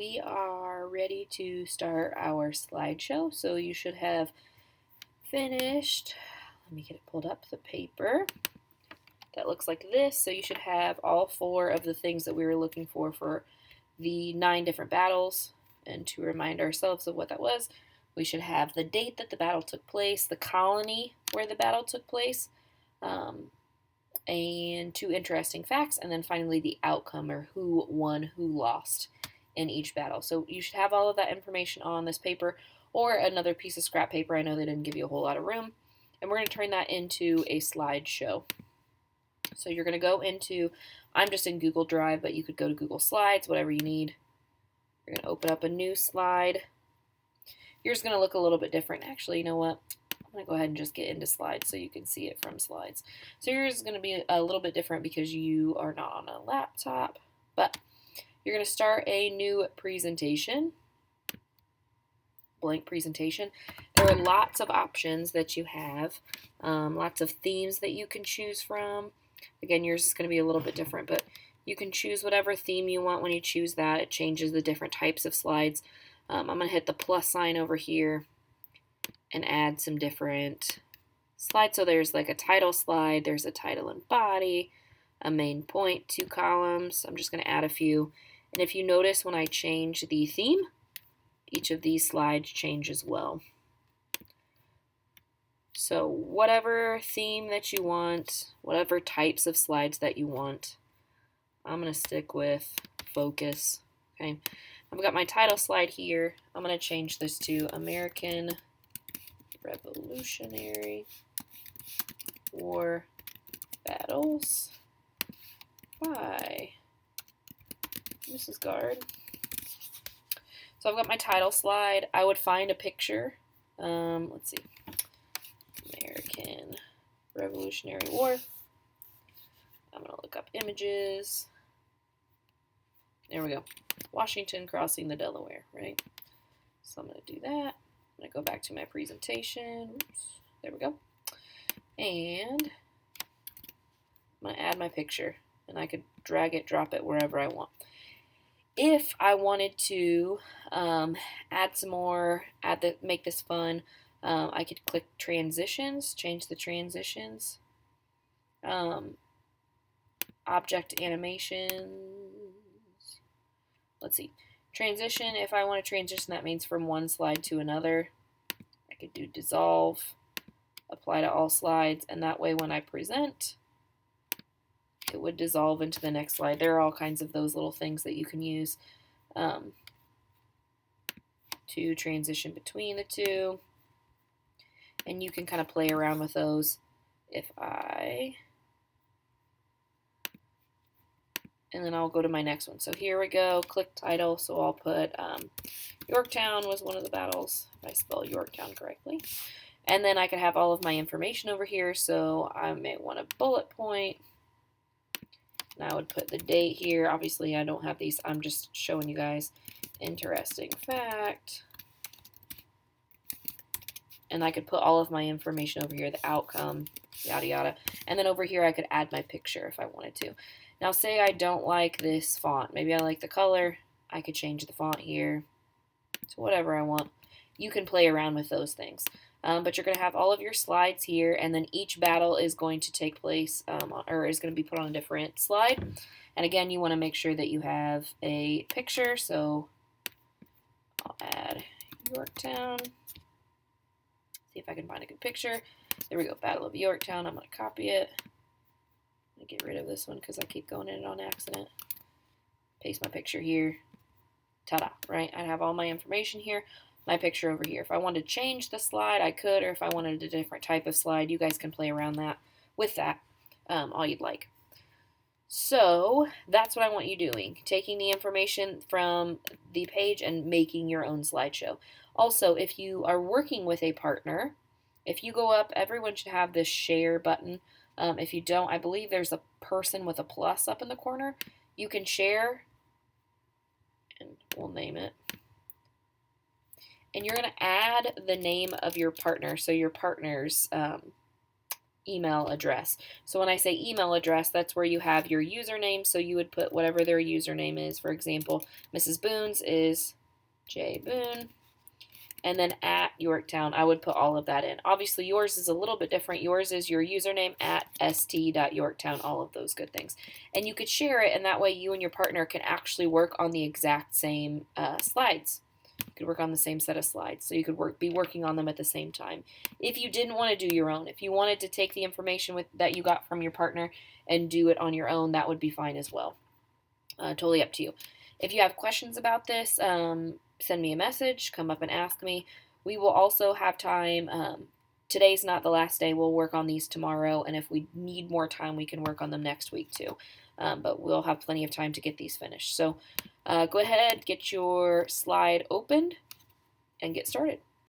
we are ready to start our slideshow. So you should have finished, let me get it pulled up, the paper that looks like this. So you should have all 4 of the things that we were looking for the 9 different battles. And to remind ourselves of what that was, we should have the date that the battle took place, the colony where the battle took place, and 2 interesting facts, and then finally the outcome, or who won, who lost in each battle. So you should have all of that information on this paper or another piece of scrap paper. I know they didn't give you a whole lot of room. And we're going to turn that into a slideshow. So you're going to go into, I'm just in Google Drive, but you could go to Google Slides, whatever you need. You're going to open up a new slide. Yours is going to look a little bit different. Actually, you know what? I'm going to go ahead and just get into slides so you can see it from slides. So yours is going to be a little bit different because you are not on a laptop. But you're going to start a new presentation. Blank presentation. There are lots of options that you have. Lots of themes that you can choose from. Again, yours is going to be a little bit different, but you can choose whatever theme you want when you choose that. It changes the different types of slides. I'm going to hit the plus sign over here and add some different slides. So there's like a title slide, there's a title and body, a main point, 2 columns. I'm just going to add a few. And if you notice when I change the theme, each of these slides change as well. So whatever theme that you want, whatever types of slides that you want, I'm going to stick with focus. Okay, I've got my title slide here. I'm going to change this to American Revolutionary War Battles by Mrs. Guard. So I've got my title slide. I would find a picture. Let's see. American Revolutionary War. I'm going to look up images. There we go. Washington crossing the Delaware, right? So I'm going to do that. I'm going to go back to my presentation. Oops. There we go. And I'm going to add my picture. And I could drag it, drop it wherever I want. If I wanted to add some more, make this fun, I could click transitions, change the transitions, object animations. Let's see. Transition, if I want to transition, that means from one slide to another. I could do dissolve, apply to all slides, and that way when I present, it would dissolve into the next slide. There are all kinds of those little things that you can use to transition between the two. And you can kind of play around with those. And then I'll go to my next one. So here we go, click title. So I'll put Yorktown was one of the battles, if I spell Yorktown correctly. And then I could have all of my information over here. So I may want a bullet point. And I would put the date here. Obviously, I don't have these. I'm just showing you guys. Interesting fact. And I could put all of my information over here, the outcome, yada, yada. And then over here, I could add my picture if I wanted to. Now, say I don't like this font. Maybe I like the color. I could change the font here to whatever I want. You can play around with those things. But you're going to have all of your slides here, and then each battle is going to take place, or is going to be put on a different slide. And again, you want to make sure that you have a picture. So I'll add Yorktown. See if I can find a good picture. There we go, Battle of Yorktown. I'm going to copy it. I'm going to get rid of this one because I keep going in it on accident. Paste my picture here. Ta-da, right? I have all my information here. My picture over here. If I wanted to change the slide, I could, or if I wanted a different type of slide, you guys can play around with that, all you'd like. So that's what I want you doing, taking the information from the page and making your own slideshow. Also, if you are working with a partner, if you go up, everyone should have this share button. If you don't, I believe there's a person with a plus up in the corner. You can share, and we'll name it. And you're going to add the name of your partner, so your partner's email address. So when I say email address, that's where you have your username. So you would put whatever their username is. For example, Mrs. Boone's is J Boone. And then at Yorktown, I would put all of that in. Obviously, yours is a little bit different. Yours is your username at st.yorktown, all of those good things. And you could share it, and that way you and your partner can actually work on the exact same slides. You could work on the same set of slides, so you could be working on them at the same time. If you didn't want to do your own, if you wanted to take the information that you got from your partner and do it on your own, that would be fine as well. Totally up to you. If you have questions about this, send me a message, come up and ask me. We will also have time. Today's not the last day. We'll work on these tomorrow, and if we need more time, we can work on them next week too. But we'll have plenty of time to get these finished. So go ahead, get your slide opened, and get started.